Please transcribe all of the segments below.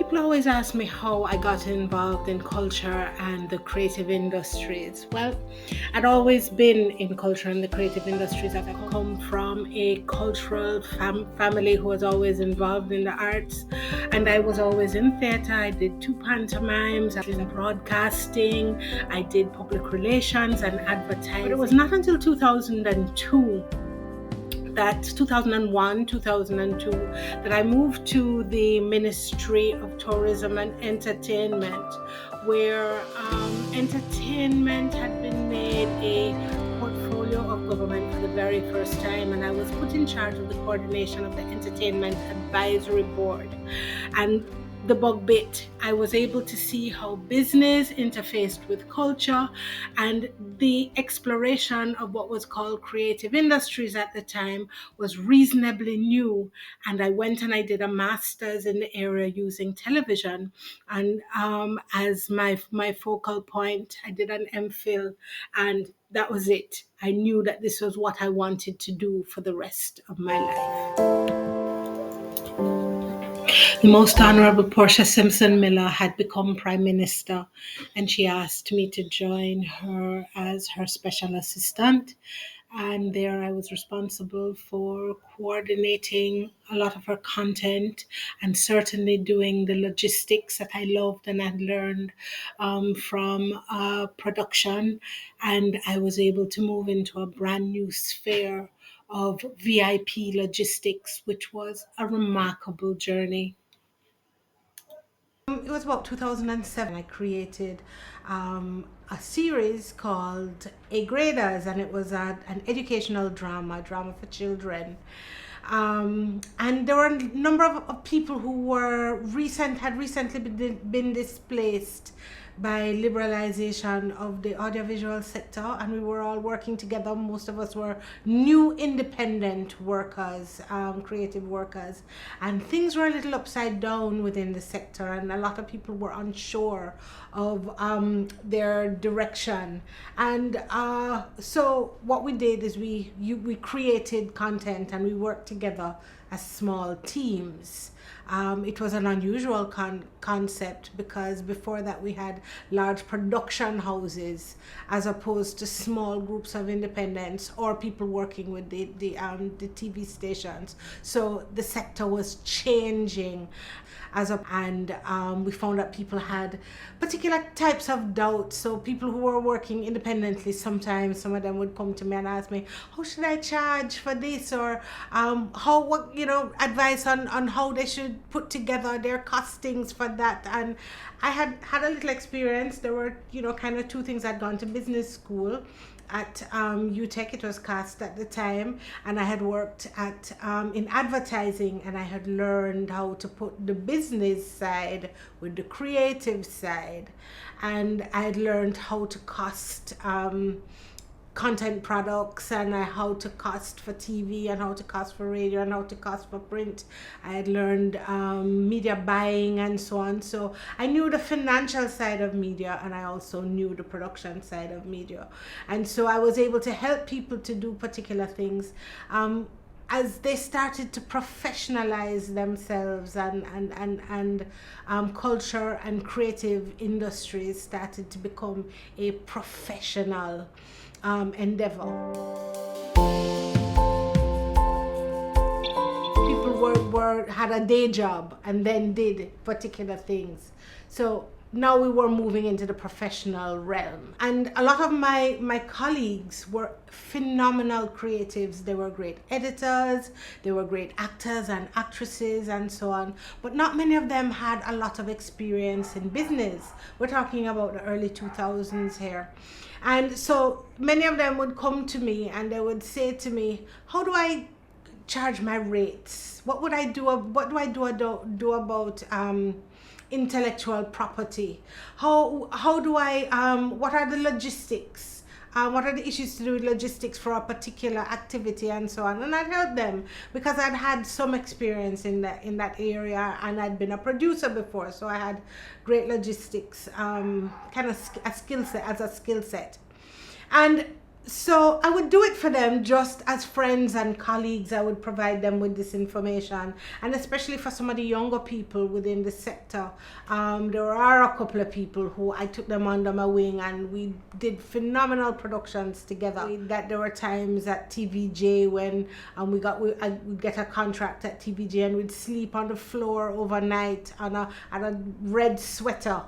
People always ask me how I got involved in culture and the creative industries. Well, I'd always been in culture and the creative industries. I've come from a cultural family who was always involved in the arts, and I was always in theatre. I did 2 pantomimes, I did broadcasting, I did public relations and advertising. But it was not until 2002 that 2001, 2002, that I moved to the Ministry of Tourism and Entertainment, where entertainment had been made a portfolio of government for the very first time, and I was put in charge of the coordination of the Entertainment Advisory Board. And the bug bit, I was able to see how business interfaced with culture, and the exploration of what was called creative industries at the time was reasonably new. And I went and I did a master's in the area using television, and as my focal point, I did an MPhil, and that was it. I knew that this was what I wanted to do for the rest of my life. The Most Honorable Portia Simpson Miller had become Prime Minister, and she asked me to join her as her special assistant. And there I was responsible for coordinating a lot of her content and certainly doing the logistics that I loved and had learned from production. And I was able to move into a brand new sphere of VIP logistics, which was a remarkable journey. It was about 2007. I created a series called A Graders, and it was an educational drama for children. And there were a number of people who had recently been displaced by liberalization of the audiovisual sector, and we were all working together. Most of us were new independent workers, creative workers, and things were a little upside down within the sector, and a lot of people were unsure of their direction. And so what we did is we created content and we worked together as small teams. It was an unusual concept because before that we had large production houses as opposed to small groups of independents or people working with the TV stations. So the sector was changing and we found that people had particular types of doubts. So people who were working independently, sometimes some of them would come to me and ask me, how should I charge for this, or advice on how they should put together their costings for that. And I had a little experience. There were kind of two things. I'd gone to business school at UTech. It was CAST at the time, and I had worked at in advertising, and I had learned how to put the business side with the creative side, and I had learned how to cost content products, and how to cost for TV, and how to cost for radio, and how to cost for print. I had learned media buying and so on. So I knew the financial side of media, and I also knew the production side of media. And so I was able to help people to do particular things as they started to professionalize themselves, and culture and creative industries started to become a professional endeavor. People had a day job and then did particular things. So now we were moving into the professional realm, and a lot of my colleagues were phenomenal creatives. They were great editors, they were great actors and actresses and so on, but not many of them had a lot of experience in business. We're talking about the early 2000s here. And so many of them would come to me and they would say to me, how do I charge my rates? What do I do about intellectual property? How do I what are the logistics? What are the issues to do with logistics for a particular activity and so on? And I'd help them because I'd had some experience in that area, and I'd been a producer before, so I had great logistics kind of a skill set. And So I would do it for them just as friends and colleagues. I would provide them with this information, and especially for some of the younger people within the sector. There are a couple of people who I took them under my wing, and we did phenomenal productions together. That there were times at TVJ when we get a contract at TVJ, and we'd sleep on the floor overnight on a red sweater.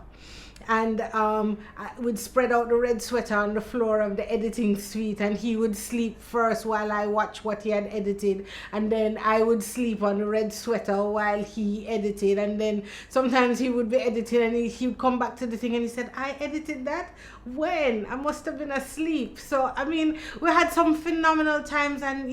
And I would spread out the red sweater on the floor of the editing suite, and he would sleep first while I watched what he had edited, and then I would sleep on the red sweater while he edited. And then sometimes he would be editing, and he would come back to the thing and he said, "I edited that? When? I must have been asleep." So I mean, we had some phenomenal times, and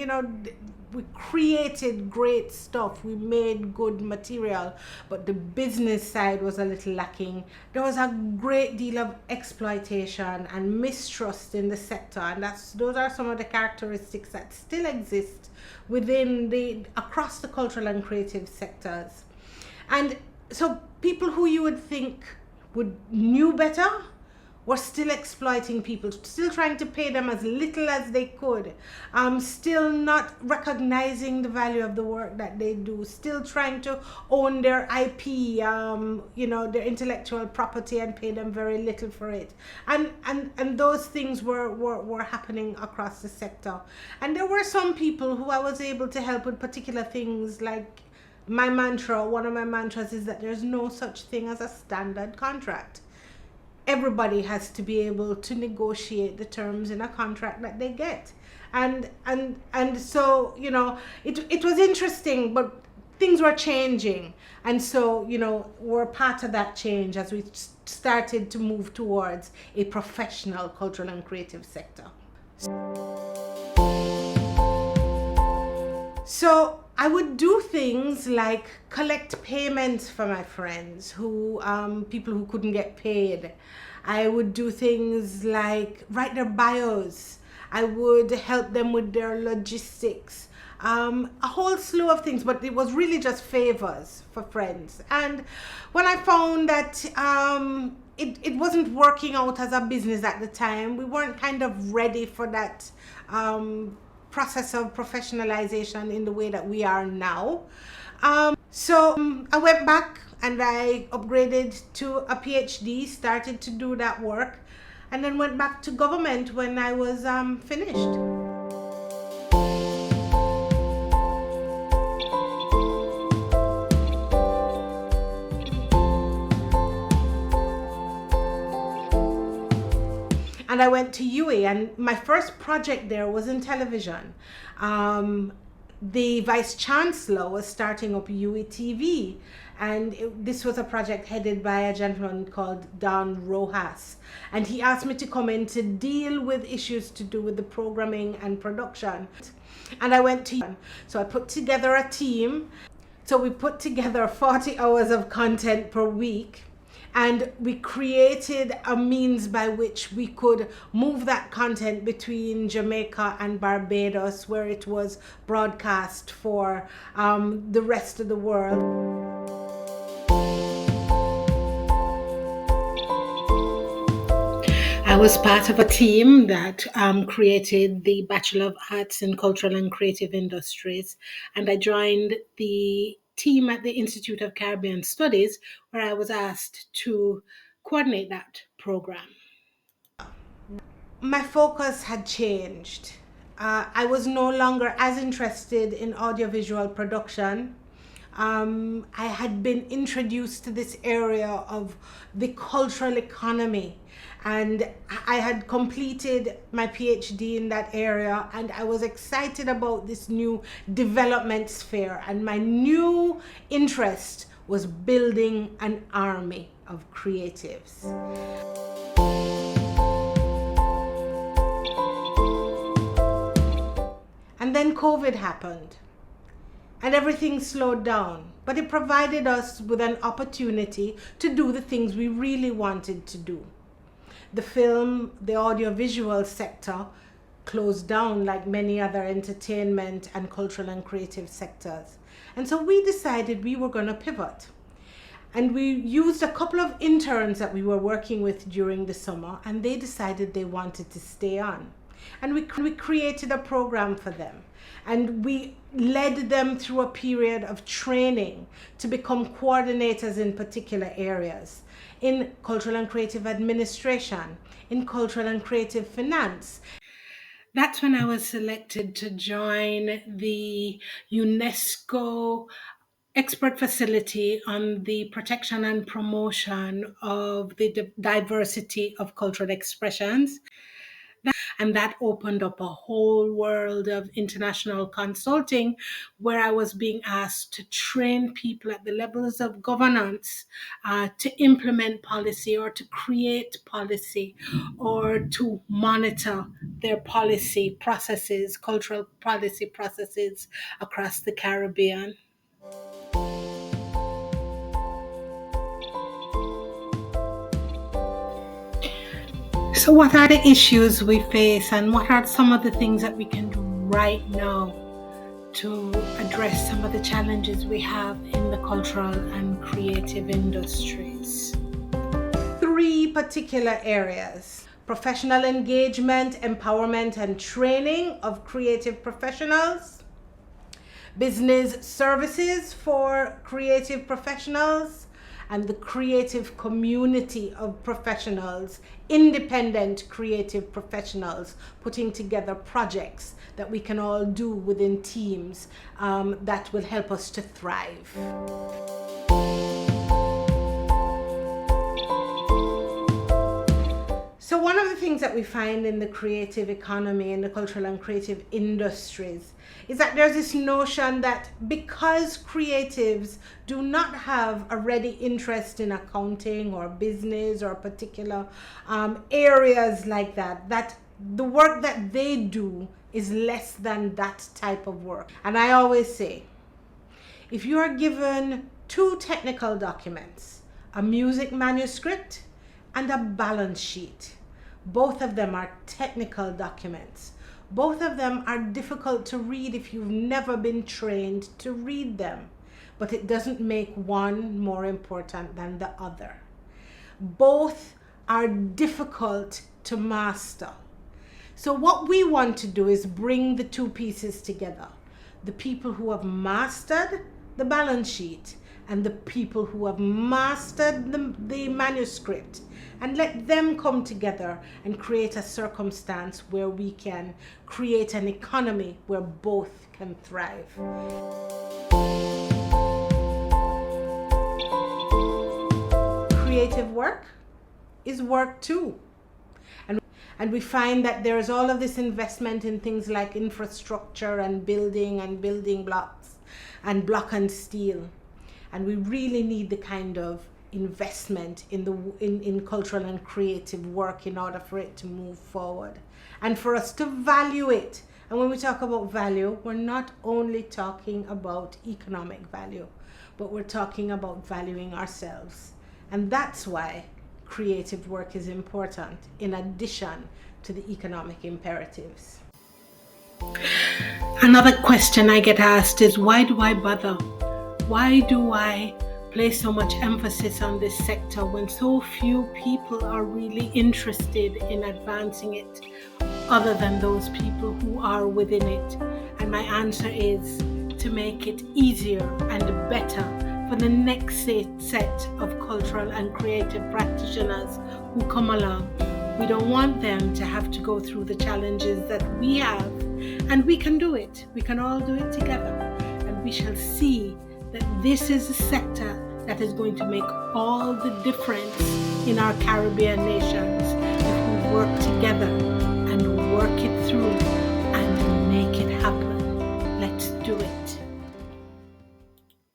we created great stuff. We made good material, but the business side was a little lacking. There was a great deal of exploitation and mistrust in the sector, and those are some of the characteristics that still exist across the cultural and creative sectors. And so people who you would think knew better were still exploiting people, still trying to pay them as little as they could, still not recognizing the value of the work that they do, still trying to own their IP, their intellectual property, and pay them very little for it. And those things were happening across the sector. And there were some people who I was able to help with particular things, like one of my mantras is that there's no such thing as a standard contract. Everybody has to be able to negotiate the terms in a contract that they get. And so, it was interesting, but things were changing. And so, we're part of that change as we started to move towards a professional cultural and creative sector. So I would do things like collect payments for my friends people who couldn't get paid. I would do things like write their bios. I would help them with their logistics. A whole slew of things, but it was really just favors for friends. And when I found that it wasn't working out as a business at the time, we weren't kind of ready for that process of professionalization in the way that we are now. So I went back and I upgraded to a PhD, started to do that work, and then went back to government when I was finished. And I went to UA, and my first project there was in television. The Vice Chancellor was starting up UA TV, and this was a project headed by a gentleman called Don Rojas. And he asked me to come in to deal with issues to do with the programming and production. And I went to, so I put together a team. So we put together 40 hours of content per week. And we created a means by which we could move that content between Jamaica and Barbados, where it was broadcast for the rest of the world. I was part of a team that created the Bachelor of Arts in Cultural and Creative Industries, and I joined the team at the Institute of Caribbean Studies, where I was asked to coordinate that program. My focus had changed. I was no longer as interested in audiovisual production. I had been introduced to this area of the cultural economy, and I had completed my PhD in that area, and I was excited about this new development sphere, and my new interest was building an army of creatives. And then COVID happened. And everything slowed down, but it provided us with an opportunity to do the things we really wanted to do. The film, the audiovisual sector closed down like many other entertainment and cultural and creative sectors. And so we decided we were going to pivot. And we used a couple of interns that we were working with during the summer, and they decided they wanted to stay on. And we created a program for them. And we led them through a period of training to become coordinators in particular areas, in cultural and creative administration, in cultural and creative finance. That's when I was selected to join the UNESCO expert facility on the protection and promotion of the diversity of cultural expressions. And that opened up a whole world of international consulting where I was being asked to train people at the levels of governance to implement policy or to create policy or to monitor their policy processes, cultural policy processes across the Caribbean. So what are the issues we face, and what are some of the things that we can do right now to address some of the challenges we have in the cultural and creative industries? 3 particular areas: professional engagement, empowerment and training of creative professionals, business services for creative professionals, and the creative community of professionals, independent creative professionals, putting together projects that we can all do within teams that will help us to thrive. So one of the things that we find in the creative economy, in the cultural and creative industries, is that there's this notion that because creatives do not have a ready interest in accounting or business or particular areas like that, that the work that they do is less than that type of work. And I always say, if you are given 2 technical documents, a music manuscript and a balance sheet, both of them are technical documents. Both of them are difficult to read if you've never been trained to read them, but it doesn't make one more important than the other. Both are difficult to master. So what we want to do is bring the 2 pieces together. The people who have mastered the balance sheet and the people who have mastered the manuscript, and let them come together and create a circumstance where we can create an economy where both can thrive. Creative work is work too. And we find that there's all of this investment in things like infrastructure and building blocks and block and steel. And we really need the kind of investment in cultural and creative work in order for it to move forward and for us to value it. And when we talk about value, we're not only talking about economic value, but we're talking about valuing ourselves. And that's why creative work is important in addition to the economic imperatives. Another question I get asked is, why do I bother? Why do I place so much emphasis on this sector when so few people are really interested in advancing it, other than those people who are within it? And my answer is to make it easier and better for the next set of cultural and creative practitioners who come along. We don't want them to have to go through the challenges that we have, and we can do it. We can all do it together, and we shall see that this is a sector that is going to make all the difference in our Caribbean nations if we work together and work it through